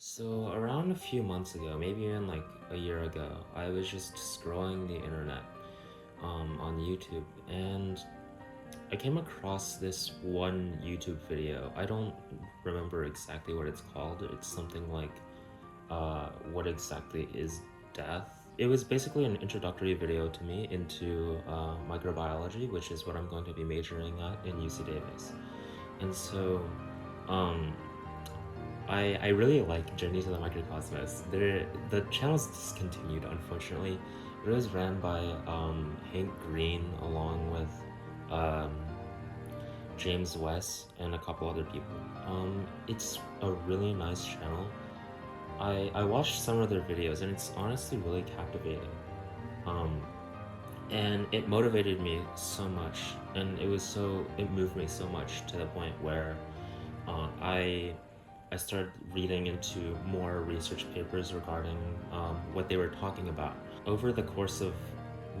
So around a few months ago, maybe even like a year ago, I was just scrolling the internet on YouTube, and I came across this one YouTube video. I don't remember exactly what it's called. It's something like what exactly is death? It was basically an introductory video to me into microbiology, which is what I'm going to be majoring at in UC Davis. And so um, I really like Journey to the Microcosmos. The channel's discontinued, unfortunately. It was ran by Hank Green along with um, James Weiss and a couple other people. It's a really nice channel. I watched some of their videos and it's honestly really captivating. Um, and it motivated me so much, and it moved me so much to the point where uh, I I started reading into more research papers regarding what they were talking about. Over the course of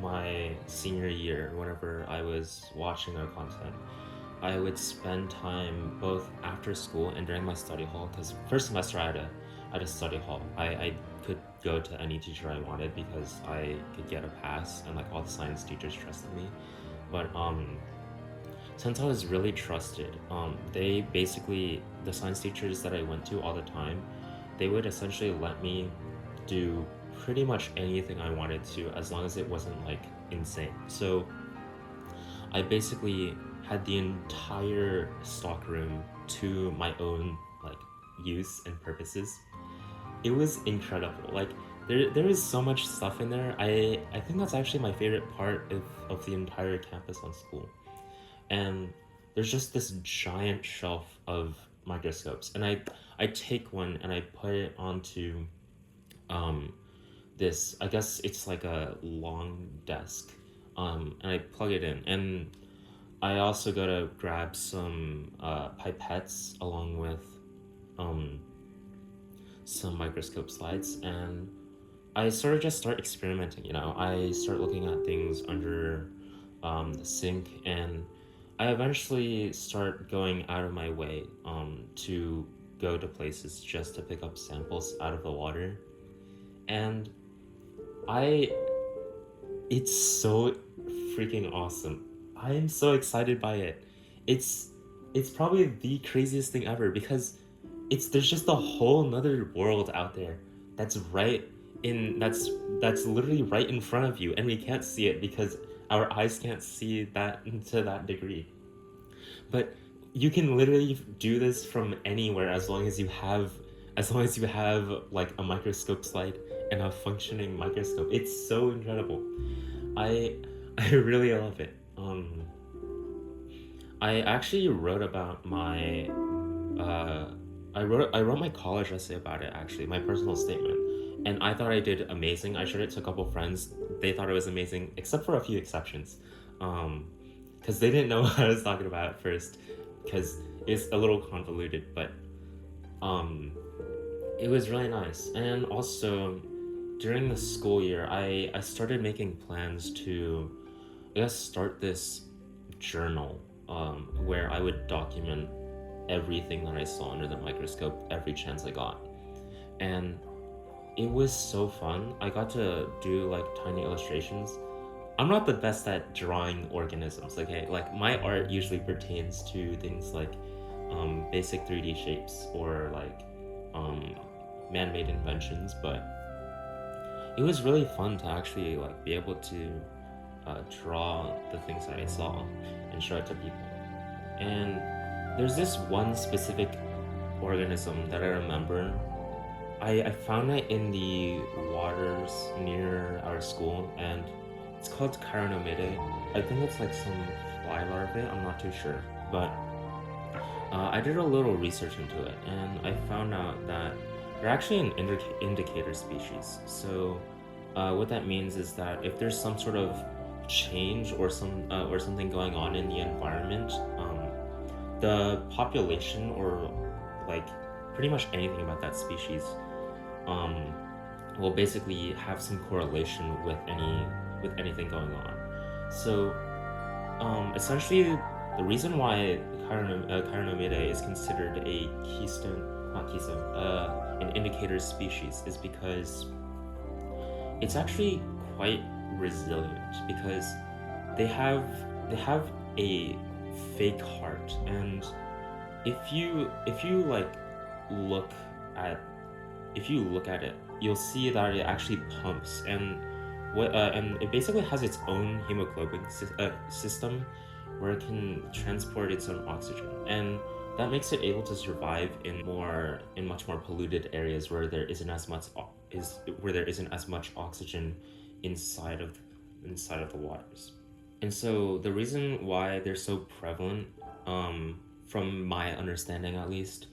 my senior year, whenever I was watching their content, I would spend time both after school and during my study hall, because first semester I had a study hall. I could go to any teacher I wanted because I could get a pass and like all the science teachers trusted me. But since I was really trusted, they basically, the science teachers that I went to all the time, they would essentially let me do pretty much anything I wanted to as long as it wasn't like insane. So I basically had the entire stock room to my own like use and purposes. It was incredible. Like there is so much stuff in there. I think that's actually my favorite part of the entire campus on school. And there's just this giant shelf of microscopes, and I take one and I put it onto um this, I guess it's like a long desk, and I plug it in, and I also go to grab some pipettes along with um some microscope slides, and I sort of just start experimenting. I start looking at things under the sink, and I eventually start going out of my way to go to places just to pick up samples out of the water. And I, it's so freaking awesome. I am so excited by it. It's, it's probably the craziest thing ever because there's just a whole nother world out there that's right that's literally right in front of you, and we can't see it because our eyes can't see that to that degree. But you can literally do this from anywhere as long as you have like a microscope slide and a functioning microscope. It's so incredible. I I really love it. I actually wrote about my uh I wrote my college essay about it, actually, my personal statement. And I thought I did amazing. I showed it to a couple friends. They thought it was amazing, except for a few exceptions. Um because they didn't know what I was talking about at first, because it's a little convoluted, but um it was really nice. And also during the school year, I started making plans to, I guess, start this journal where I would document everything that I saw under the microscope every chance I got. And it was so fun. I got to do like tiny illustrations. I'm not the best at drawing organisms, okay? Like my art usually pertains to things like basic 3D shapes or like um, man-made inventions, but it was really fun to actually like be able to draw the things that I saw and show it to people. And there's this one specific organism that I remember. I found it in the waters near our school, and it's called Chironomidae. I think it's like some fly larvae, I'm not too sure. But I did a little research into it, and I found out that they're actually an indicator species. So what that means is that if there's some sort of change or something going on in the environment, the population or like pretty much anything about that species um, will basically have some correlation with anything going on. So essentially, the reason why Chironomidae is considered a keystone, not keystone, an indicator species is because it's actually quite resilient, because they have they have a fake heart. And if you like look at if you look at it, you'll see that it actually pumps, and it basically has its own hemoglobin system where it can transport its own oxygen, and that makes it able to survive in much more polluted areas where there isn't as much oxygen inside of the waters. And so the reason why they're so prevalent, from my understanding at least,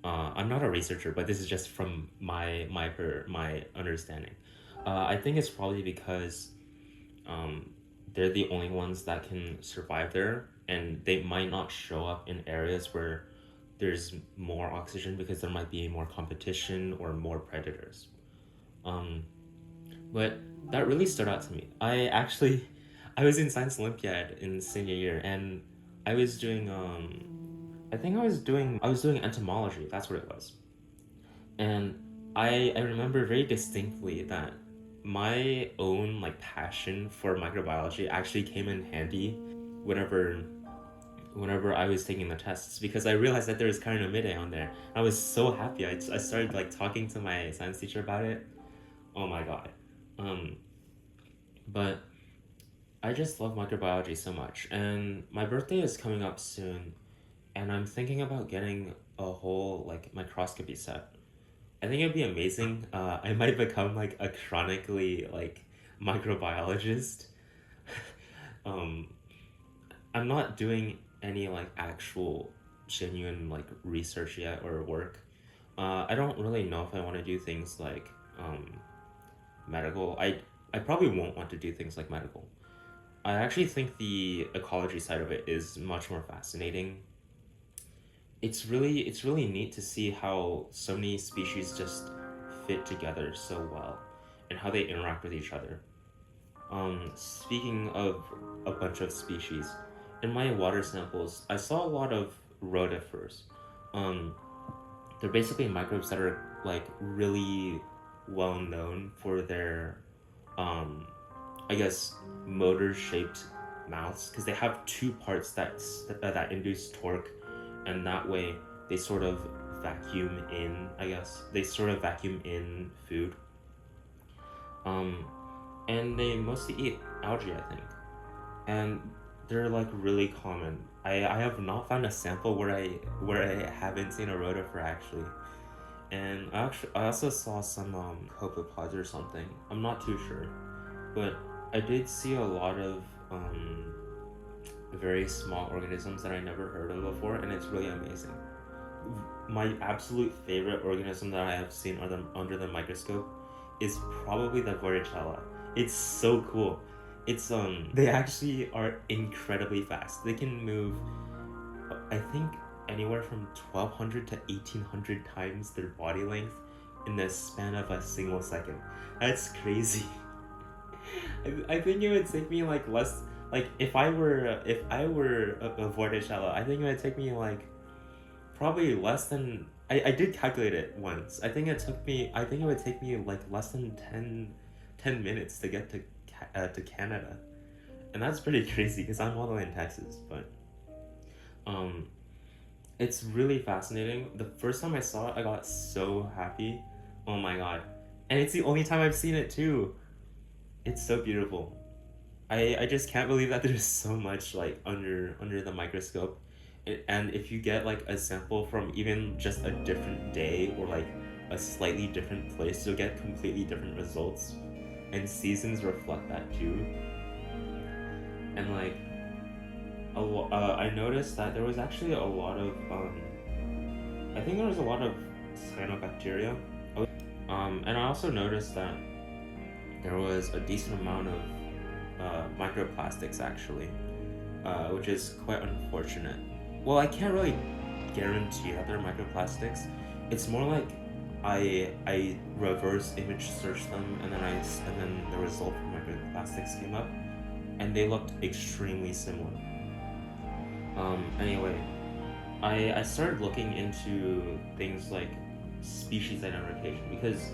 I'm not a researcher, but this is just from my understanding. I think it's probably because um, they're the only ones that can survive there, and they might not show up in areas where there's more oxygen because there might be more competition or more predators. Um, but that really stood out to me. I was in Science Olympiad in senior year, and I was doing I was doing entomology. That's what it was. And I remember very distinctly that my own like passion for microbiology actually came in handy whenever whenever I was taking the tests, because I realized that there was chironomidae on there. I was so happy. I started like talking to my science teacher about it. Oh my god. Um, but I just love microbiology so much, and my birthday is coming up soon, and I'm thinking about getting a whole like microscopy set. I think it'd be amazing. I might become like a chronically like microbiologist. um, I'm not doing any like actual genuine like research yet or work. I don't really know if I want to do things like medical. I probably won't want to do things like medical. I actually think the ecology side of it is much more fascinating. It's really neat to see how so many species just fit together so well, and how they interact with each other. Speaking of a bunch of species, in my water samples, I saw a lot of rotifers. Um, they're basically microbes that are like really well known for their, um, I guess, motor shaped mouths, because they have two parts that induce torque, and that way they sort of vacuum in. I guess they sort of vacuum in food. Um, and they mostly eat algae, I think, and they're like really common. I have not found a sample where I haven't seen a rotifer actually. And I also saw some copepods or something. I'm not too sure, but I did see a lot of very small organisms that I never heard of before, and it's really amazing. My absolute favorite organism that I have seen under the microscope is probably the Vorticella. It's so cool. It's they actually are incredibly fast. They can move, I think, anywhere from 1200 to 1800 times their body length in the span of a single second. That's crazy. I think it would take me like less, like if I were a Vorticella, I think it would take me like probably less than, I did calculate it once. I think it would take me like less than 10 minutes to get to Canada. And that's pretty crazy because I'm all the way in Texas, but um it's really fascinating. The first time I saw it, I got so happy. Oh my god. And it's the only time I've seen it too. It's so beautiful. I just can't believe that there's so much like under the microscope. And if you get like a sample from even just a different day or like a slightly different place, you'll get completely different results. And seasons reflect that too. And like I noticed that there was actually a lot of I think there was a lot of cyanobacteria. And I also noticed that there was a decent amount of microplastics actually, which is quite unfortunate. Well, I can't really guarantee that they're microplastics. It's more like I reverse image searched them, and then the result for microplastics came up, and they looked extremely similar. Anyway, I started looking into things like species identification, because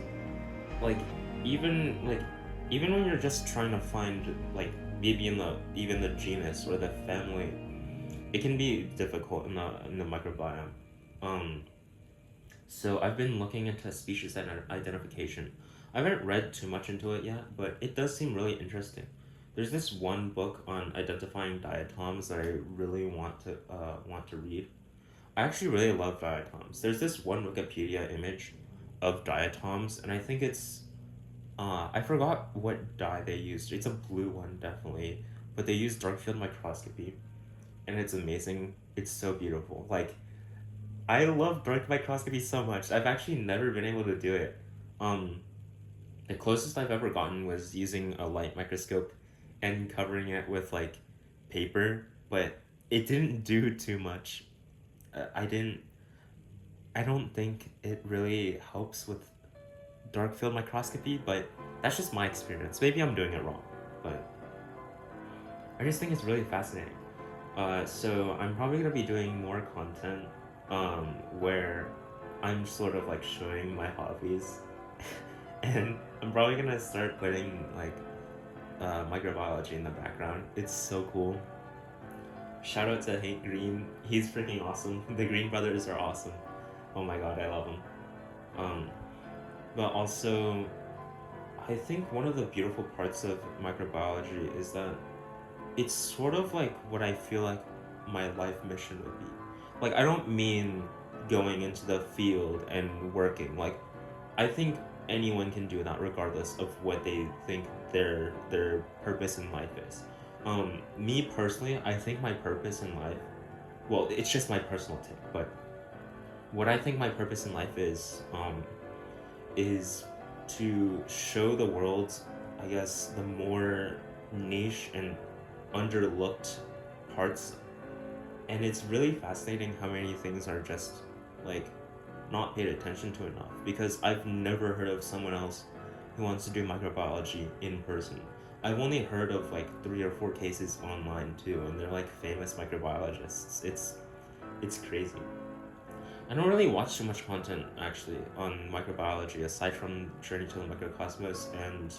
like even like even when you're just trying to find like maybe in the even the genus or the family, it can be difficult in the microbiome. Um, so I've been looking into species identification. I haven't read too much into it yet, but it does seem really interesting. There's this one book on identifying diatoms that I really want to read. I actually really love diatoms. There's this one Wikipedia image of diatoms, and I think it's I forgot what dye they used. It's a blue one, definitely, but they use dark field microscopy, and it's amazing. It's so beautiful. Like I love dark microscopy so much. I've actually never been able to do it. Um, the closest I've ever gotten was using a light microscope and covering it with like paper, but it didn't do too much. I didn't. I don't think it really helps with dark field microscopy, but that's just my experience. Maybe I'm doing it wrong, but I just think it's really fascinating. So I'm probably gonna be doing more content where I'm sort of like showing my hobbies, and I'm probably gonna start putting like microbiology in the background. It's so cool. Shout out to Hank Green. He's freaking awesome. The Green brothers are awesome. Oh my god, I love them. Um, but also, I think one of the beautiful parts of microbiology is that it's sort of like what I feel like my life mission would be. Like, I don't mean going into the field and working. Like, I think anyone can do that regardless of what they think their purpose in life is. Me personally, I think my purpose in life, well, it's just my personal take, but what I think my purpose in life is to show the world, I guess, the more niche and underlooked parts. And it's really fascinating how many things are just like not paid attention to enough, because I've never heard of someone else who wants to do microbiology in person. I've only heard of like 3 or 4 cases online too, and they're like famous microbiologists. It's crazy. I don't really watch too much content actually on microbiology aside from Journey to the Microcosmos and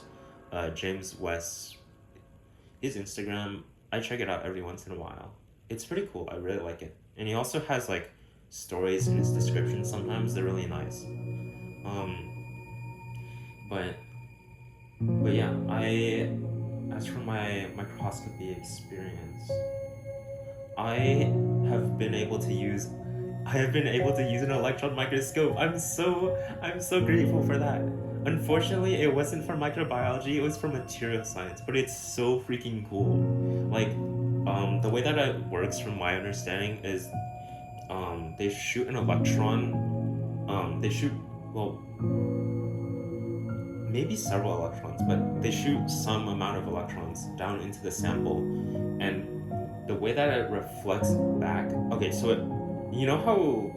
James Weiss. His Instagram, I check it out every once in a while. It's pretty cool. I really like it. And he also has like stories in his description sometimes. They're really nice. But yeah, I as for my microscopy experience, I have been able to use I have been able to use an electron microscope. I'm so grateful for that. Unfortunately, it wasn't for microbiology, it was for material science, but it's so freaking cool. Like, the way that it works from my understanding is they shoot an electron, they shoot, well, maybe several electrons, but they shoot some amount of electrons down into the sample, and the way that it reflects back, okay, so you know how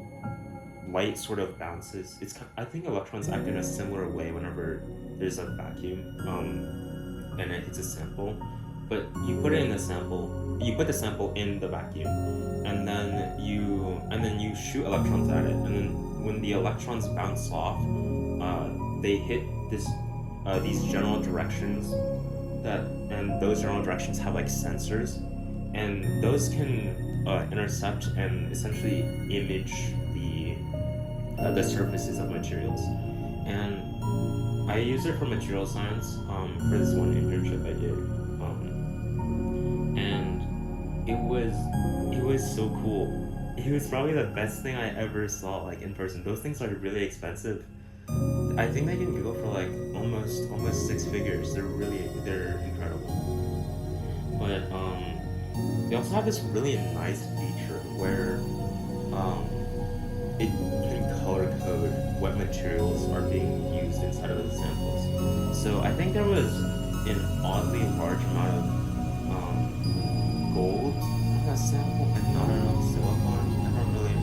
light sort of bounces? I think electrons act in a similar way whenever there's a vacuum, and it hits a sample. But you put it in the sample, you put the sample in the vacuum, and then you shoot electrons at it, and then when the electrons bounce off, they hit these general directions and those general directions have like sensors, and those can intercept and essentially image the surfaces of materials. And I use it for material science for this one internship I did, and it was so cool. It was probably the best thing I ever saw like in person. Those things are really expensive. I think they can go for like almost 6 figures. They're incredible. But they also have this really nice feature where it can color code what materials are being used inside of the samples. So I think there was an oddly large amount of gold in that sample and not enough silicon. I don't really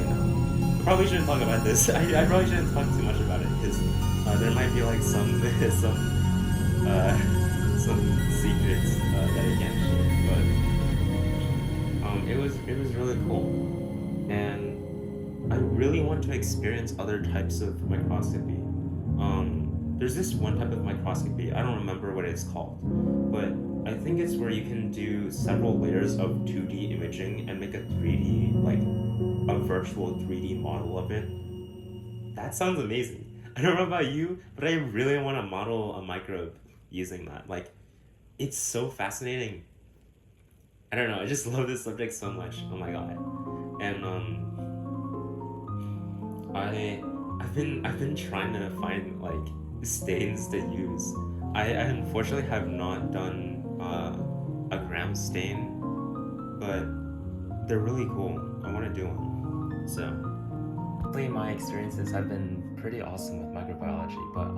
know. I probably shouldn't talk about this. I probably shouldn't talk too much about it because there might be like some secrets that I can't share. But it was really cool, and I really want to experience other types of microscopy. There's this one type of microscopy, I don't remember what it's called, but I think it's where you can do several layers of 2D imaging and make a 3D, like a virtual 3D model of it. That sounds amazing. I don't know about you, but I really want to model a microbe using that. Like, it's so fascinating. I don't know, I just love this subject so much. Oh my god. And I've been trying to find like stains to use. I unfortunately have not done a gram stain, but they're really cool. I want to do one. So, really, my experiences have been pretty awesome with microbiology. But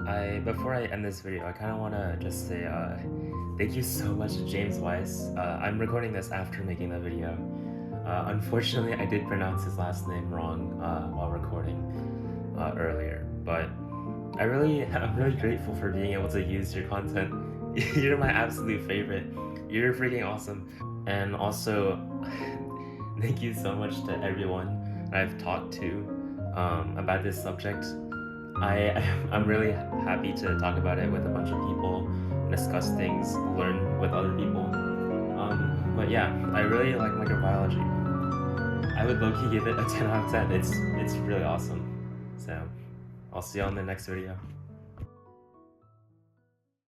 I before I end this video, I kind of want to just say thank you so much to James Weiss. I'm recording this after making the video. Unfortunately, I did pronounce his last name wrong while recording earlier, but I'm really grateful for being able to use your content. You're my absolute favorite. You're freaking awesome. And also, thank you so much to everyone I've talked to about this subject. I'm really happy to talk about it with a bunch of people, discuss things, learn with other people. But yeah, I really like microbiology. I would low-key give it a 10 out of 10. It's really awesome. So, I'll see you on the next video.